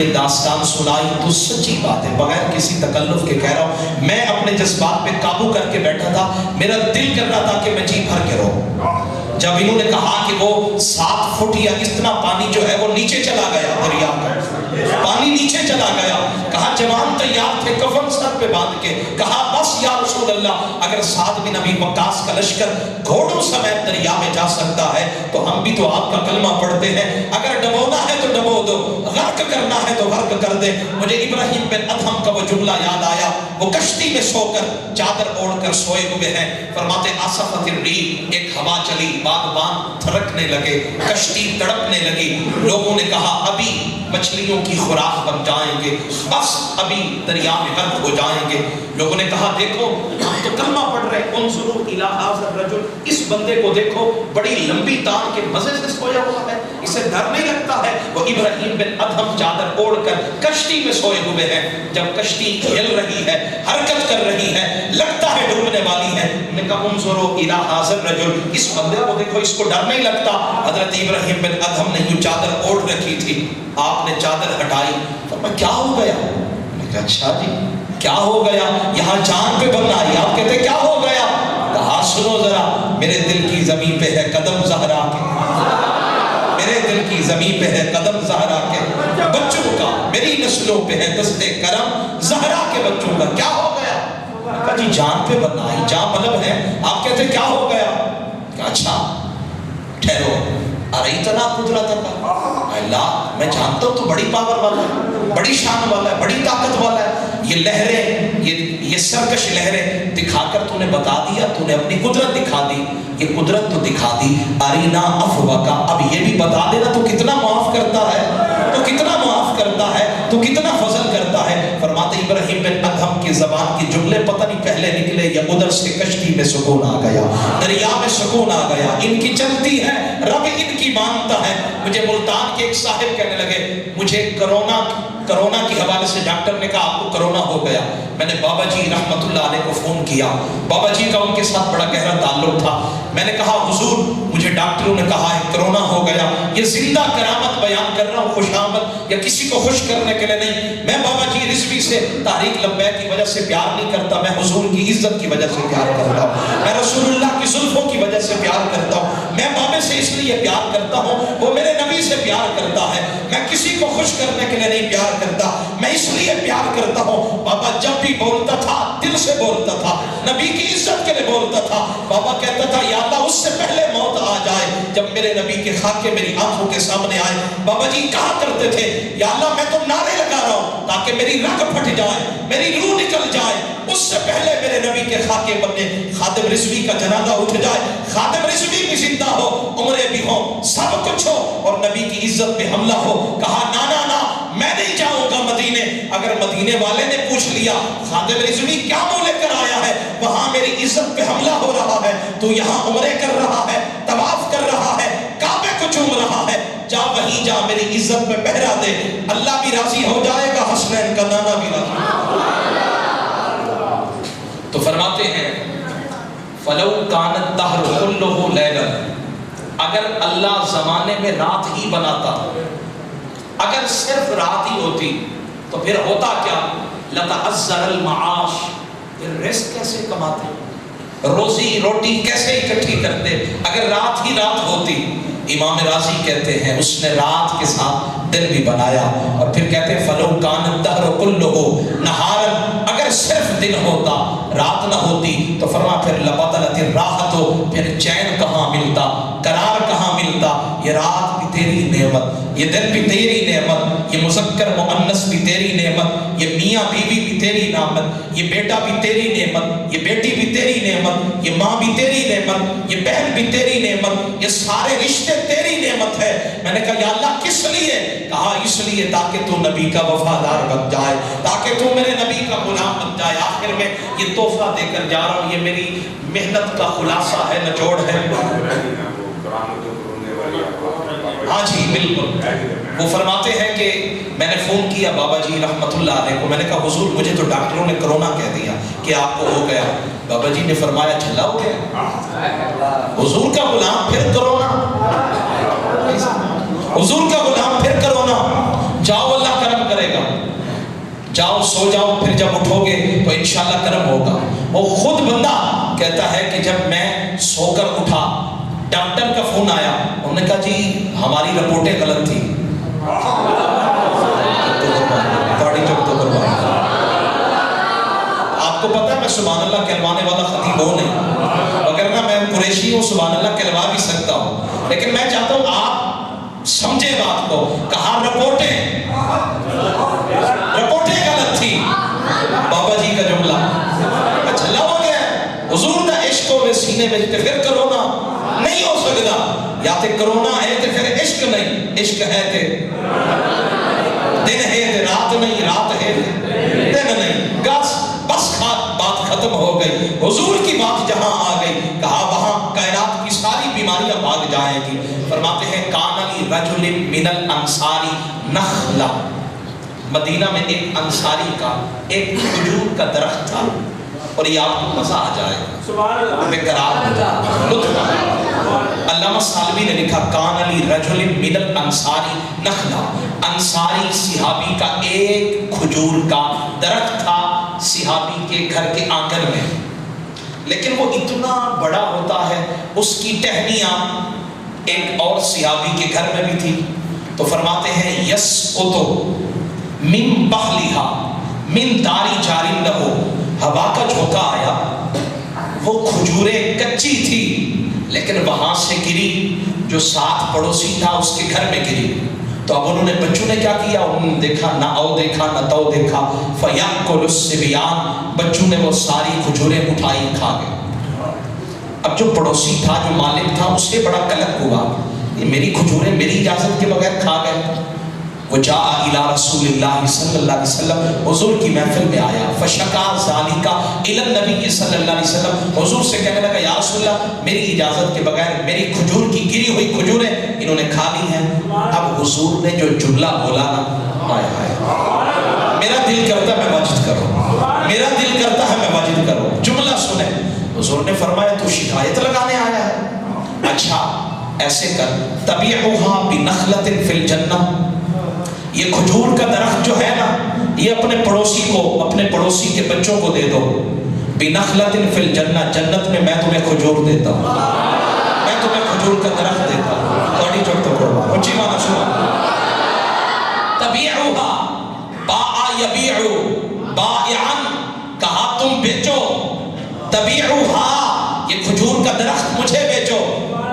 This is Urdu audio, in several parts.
داستان سنائی تو سچی بات ہے، بغیر کسی تکلف کے کہہ رہا ہوں، میں اپنے جذبات پہ قابو کر کے بیٹھا تھا، میرا دل کر رہا تھا کہ میں جی بھر کے رہوں۔ جب انہوں نے کہا کہ وہ 7 فٹ یا اتنا پانی جو ہے وہ نیچے چلا گیا، دریا کا پانی نیچے چلا گیا، کہا جوان تیار تھے کفن سر پہ باندھ کے، کہا بس یا رسول اللہ اگر سعد بن ابی وقاص کا لشکر گھوڑوں سمیت دریا میں جا سکتا ہے تو ہم بھی تو آپ کا کلمہ پڑھتے ہیں، اگر ڈبونا ہے تو ڈبو دو، غرق کرنا ہے تو غرق کر دے۔ مجھے ابراہیم بن ادہم کا وہ جملہ یاد آیا، وہ کشتی میں سو کر چادر اوڑھ کر سوئے ہوئے ہیں، فرماتے آصفت الریح، ایک ہوا چلی، بادبان تھرکنے لگے، کشتی تڑپنے لگی، لوگوں نے کہا ابھی مچھلیوں کی خوراک بن جائیں گے، بس ابھی دریا میں غرق ہو جائیں گے۔ لوگوں نے کہا دیکھو ہم تو کلمہ پڑھ رہے ہیں، انظروا الی ھذا الرجل، اس بندے کو دیکھو بڑی لمبی تان کے مزے سے سویا ہوا ہے، اسے ڈر نہیں لگتا ہے۔ وہ ابراہیم بن ادہم چادر اوڑھ کر کشتی میں سوئے ہوئے ہیں، جب کشتی ہل رہی ہے، حرکت کر رہی ہے، لگتا ہے ڈوبنے والی ہے، میں کہا انظروا الی ھذا الرجل، اس بندے کو دیکھو، اس کو ڈر نہیں لگتا۔ حضرت ابراہیم بن ادہم نے یوں چادر اوڑھ رکھی تھی، آپ نے چادر ہٹائی، فرمایا کیا ہو گیا؟ میں کہا اچھا جی کیا ہو گیا؟ یہاں جان پہ بننا آئی، آپ کہتے کیا ہو گیا؟ کہا سنو ذرا، میرے دل کی زمین پہ ہے قدم زہرا کے، میرے دل کی زمین پہ ہے قدم زہرا کے بچوں کا، میری نسلوں پہ ہے دستے کرم زہرا کے بچوں کا، کیا ہو گیا؟ کہا جی جان پہ بننا آئی، جان مطلب ہے، آپ کہتے کیا ہو گیا؟ کہا اچھا ٹھہرو، ارایتنا قدرتک، اللہ میں جانتا ہوں تو بڑی پاور والا ہے، بڑی شان والا ہے، بڑی طاقت والا ہے، یہ لہریں، یہ سرکش لہریں دکھا کر تو نے بتا دیا، تو نے اپنی قدرت دکھا دی، یہ قدرت تو دکھا دی، ارینا عفوکا، اب یہ بھی بتا دینا تو کتنا معاف کرتا ہے، تو کتنا معاف کرتا ہے، تو کتنا فضل کرتا ہے۔ فرماتے ابراہیم بن ادہم کی زبان کی جملے پتہ نہیں پہلے نکلے یا ادھر سے کشتی میں سکون آ گیا، دریا میں سکون آ گیا، ان کی چلتی ہے، رب ان کی مانتا ہے۔ مجھے ملتان کے ایک صاحب کہنے لگے، مجھے کرونا کی حوالے سے ڈاکٹر نے کہا آپ کو کرونا ہو گیا، میں نے بابا جی رحمت اللہ علیہ کو فون کیا، بابا جی کا ان کے ساتھ بڑا گہرا تعلق تھا، میں نے کہا حضور مجھے ڈاکٹروں نے کہا ہے کرونا ہو گیا، یہ زندہ کرامت بیان کر رہا ہوں، خوش آمد یا کسی کو خوش کرنے کے لیے نہیں، میں بابا جی رضوی سے تحریک لبیک کی وجہ سے پیار نہیں کرتا، میں حضور کی عزت کی وجہ سے پیار کرتا ہوں، میں رسول اللہ کی زلفوں کی وجہ سے پیار کرتا ہوں، میں بابے سے اس لیے پیار کرتا ہوں وہ میرے نبی سے پیار کرتا ہے، میں کسی کو خوش کرنے کے لیے نہیں پیار کرتا، میں اس لیے پیار کرتا ہوں۔ بابا جب بھی بولتا تھا دل سے بولتا تھا، نبی کی عزت کے لیے بولتا تھا، بابا کہتا تھا یا اللہ اس سے پہلے موت آ جائے جب میرے نبی کے خاکے میری آنکھوں کے سامنے آئے۔ بابا جی کہا کرتے تھے یا اللہ میں تو نعرے لگا رہا ہوں تاکہ میری رگ پھٹ جائے، میری روح نکل جائے، اس سے پہلے میرے نبی کے خاکے بننے خادم رضوی کا جنازہ اٹھ جائے، خادم رضوی بھی زندہ ہو، عمریں بھی ہو، سب کچھ ہو اور نبی کی عزت پہ حملہ ہو۔ کہا نا نا نا میں نہیں جاؤں گا مدینے، اگر مدینے والے نے پوچھ لیا خادم رضوی کیا منہ لے کر آیا ہے، وہاں میری عزت پہ حملہ ہو رہا ہے، تو یہاں عمرے کر رہا ہے، طواف کر رہا ہے، کعبے کو چوم رہا ہے، جا وہیں جا میری عزت پہ پہرا دے، اللہ بھی راضی ہو جائے گا، حسنین کا نانا بھی راضی ہو جائے گا۔ تو فرماتے ہیں فلو کان الدہر کلہ لیلا، اگر اللہ زمانے میں رات ہی بناتا، اگر صرف رات ہی ہوتی تو پھر ہوتا کیا؟ لتعذر المعاش، پھر رزق کیسے کماتے، روزی روٹی کیسے اکٹھی کرتے اگر رات ہی رات ہوتی۔ امام راضی کہتے ہیں اس نے رات کے ساتھ دن بھی بنایا، اور پھر کہتے ہیں فلو کان الدہر کلہ نہارا، اگر صرف دن ہوتا رات نہ ہوتی تو فرما پھر لبطلت الراحت، پھر چین کہاں ملتا، قرار کہاں ملتا۔ یہ رات بھی تیری نعمت، یہ دن بھی تیری نعمت، یہ مذکر مؤنث بھی تیری نعمت، یہ میاں بیوی بھی تیری نعمت، یہ بیٹا بھی تیری نعمت، یہ بیٹی بھی تیری نعمت، یہ ماں بھی تیری نعمت، یہ بہن بھی تیری نعمت، یہ سارے رشتے تیری نعمت ہے۔ میں نے کہا یا اللہ کس لیے؟ کہا اس لیے تاکہ تو نبی کا وفادار بن جائے، تاکہ تو میرے نبی کا غلام بن جائے۔ آخر میں یہ تحفہ دے کر جا رہا ہوں، یہ میری محنت کا خلاصہ ہے، نچوڑ ہے۔ ہاں جی بالکل، وہ فرماتے ہیں کہ میں نے فون کیا بابا جی رحمت اللہ علیہ کو، میں نے کہا حضور مجھے تو ڈاکٹروں نے کرونا کہہ دیا کہ آپ کو ہو گیا۔ بابا جی نے فرمایا جھلا ہو گیا، حضور کا غلام پھر کرونا، حضور کا غلام پھر کرونا، جاؤ اللہ کرم کرے کرے گا, جاؤ سو جاؤ, پھر جب اٹھو گے تو انشاءاللہ کرم ہوگا. وہ خود بندہ کہتا ہے کہ جب میں سو کر اٹھا, ڈاکٹر کا فون آیا, انہوں نے کہا جی ہماری رپورٹیں غلط تھی. آپ کو پتا ہے میں سبحان اللہ کہلوانے والا خطیب ہوں نہیں, اگر میں قریشی ہوں سبحان اللہ کہلوا بھی سکتا ہوں, لیکن میں چاہتا ہوں آپ سمجھے بات کو. کہا رپورٹیں غلط تھی, بابا جی کا جملہ. اچھا ہو گیا حضور کا عشق ہوئے سینے میں, پھر کرونا نہیں ہو سکتا. یا تے کرونا ہے تے پھر عشق نہیں, عشق ہے تے دن ہے تے رات نہیں, رات ہے تے دن نہیں. بس بات ختم ہو گئی. حضور کی بات جہاں آ گئی, کہا وہاں کائنات کی ساری بیماریاں بھاگ جائیں گی. فرماتے ہیں کان لی رجل من الانصار نخلا, مدینہ میں ایک انصاری کا ایک کھجور کا درخت تھا, اور یہ آپ کو مزہ آ جائے گا, بقرار ہو جائے لطف. علامہ سالوی نے لکھا کان لی رجل من الانصار نخلا, انصاری صحابی کا ایک کھجور کا درخت تھا صحابی کے گھر کے آنگن میں, لیکن وہ اتنا بڑا ہوتا ہے, اس کی ٹہنیاں ایک اور صحابی کے گھر میں بھی تھی. تو فرماتے ہیں یسقط من بحلھا من داری جار لہو, ہوا کا جھونکا آیا, وہ کھجوریں کچی تھی لیکن وہاں سے گری, جو ساتھ پڑوسی تھا اس کے گھر میں گری. تو اب انہوں نے بچوں نے کیا کیا, انہوں نے دیکھا نہ او دیکھا نہ تو دیکھا, فَيَأْكُلُ الصِّبْيَانُ, بچوں نے وہ ساری کھجوریں اٹھائی کھا گئے. اب جو پڑوسی تھا, جو مالک تھا, اسے بڑا قلق ہوا, یہ میری کھجوریں میری اجازت کے بغیر کھا گئے. وہ جاء الی رسول اللہ صلی اللہ علیہ وسلم, حضور کی محفل میں آیا. فشکا ذالک الی النبی صلی اللہ علیہ وسلم, حضور سے کہنے لگا یا رسول اللہ میری اجازت کے بغیر میری کھجور کی گری ہوئی کھجوریں انہوں نے کھا لی ہیں. اب حضور نے جو جملہ بولا نا, ہائے ہائے میرا دل کرتا ہے میں واجد کروں, میرا دل کرتا ہے میں واجد کروں. جملہ سنیں, حضور نے فرمایا تو شکایت لگانے آیا ہے, اچھا ایسے کر تبیعھا بنخلۃ فی الجنہ, یہ کھجور کا درخت جو ہے نا, یہ اپنے پڑوسی کو, اپنے پڑوسی کے بچوں کو دے دو. بنخلۃ فی الجنہ, جنت میں میں تمہیں کھجور دیتا ہوں, میں تمہیں کھجور کا درخت دیتا ہوں. تھوڑی چوٹ تو کروا اونچی مانا سنا. تبیعھا باع یبیع بائعا, کہا تم بیچو. تبیعھا, یہ کھجور کا درخت مجھے بیچو,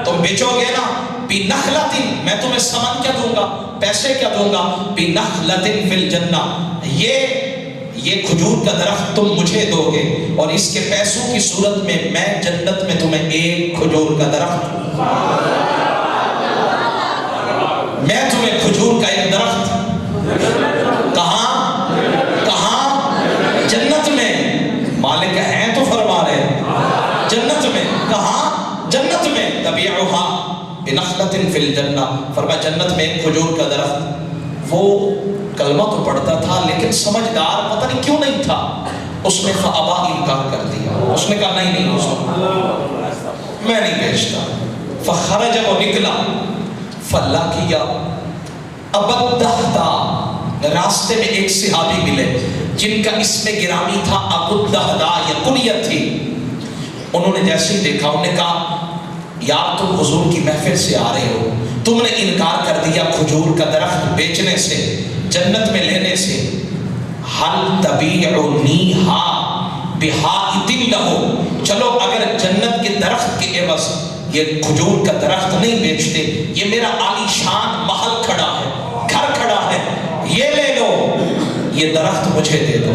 تم بیچو گے نا. بنخلۃ, میں تمہیں سامان کیا دوں گا, پیسے کیا دوں گا. بنخلۃ فی الجنہ, یہ کھجور کا درخت تم مجھے دو گے, اور اس کے پیسوں کی صورت میں میں جنت میں تمہیں ایک کھجور کا درخت, میں تمہیں کھجور کا ایک درخت. کہاں کہاں, جنت میں. مالک ہیں تو فرما رہے جنت میں, کہاں جنت میں. تبیعھا بنخلۃ فی الجنہ, فرمایا جنت میں ایک کھجور کا درخت. وہ کلمہ تو پڑھتا تھا لیکن سمجھدار پتہ نہیں کیوں نہیں تھا, اس نے فابا انکار کر دیا. اس نے کہا نہیں میں نہیں بیچتا. فخرج, وہ نکلا. فلقیا ابا الدہداء, راستے میں ایک صحابی ملے جن کا اسم گرامی تھا ابو الدہداء, یہ کنیت تھی. انہوں نے جیسے ہی دیکھا, انہوں نے کہا یار تم حضور کی محفل سے آ رہے ہو, تم نے انکار کر دیا کھجور کا درخت بیچنے سے, جنت میں لینے سے. حل تبیعنیھا بحائط لہ, چلو اگر جنت کے درخت کے عوض یہ کھجور کا درخت نہیں بیچتے, یہ میرا عالی شان محل کھڑا ہے, گھر کھڑا ہے, یہ لے لو, یہ درخت مجھے دے دو,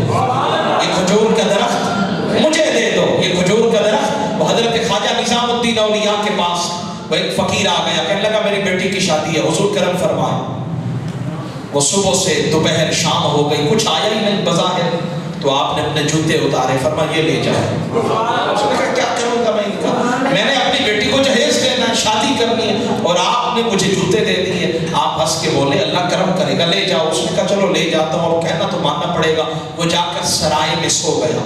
یہ کھجور کا درخت مجھے دے دو, یہ کھجور کا درخت. وہ حضرت خواجہ نظام الدین اولیاء کے پاس وہ ایک فقیر آ گیا, کہنے لگا میری بیٹی کی شادی ہے, حضور کرم فرمائے. وہ صبح سے دوپہر شام ہو گئی, کچھ آیا ہی نہیں بظاہر. تو آپ نے اپنے جوتے اتارے, فرمایا یہ لے جاؤ. اس نے کہا کیا کروں گا میں ان کا, میں نے اپنی بیٹی کو جہیز لینا ہے, شادی کرنی ہے, اور آپ نے مجھے جوتے دے دیے. آپ ہنس کے بولے اللہ کرم کرے گا, لے جاؤ. اس نے کہا چلو لے جاتا ہوں, اور کہنا تو ماننا پڑے گا. وہ جا کر سرائے میں سو گیا.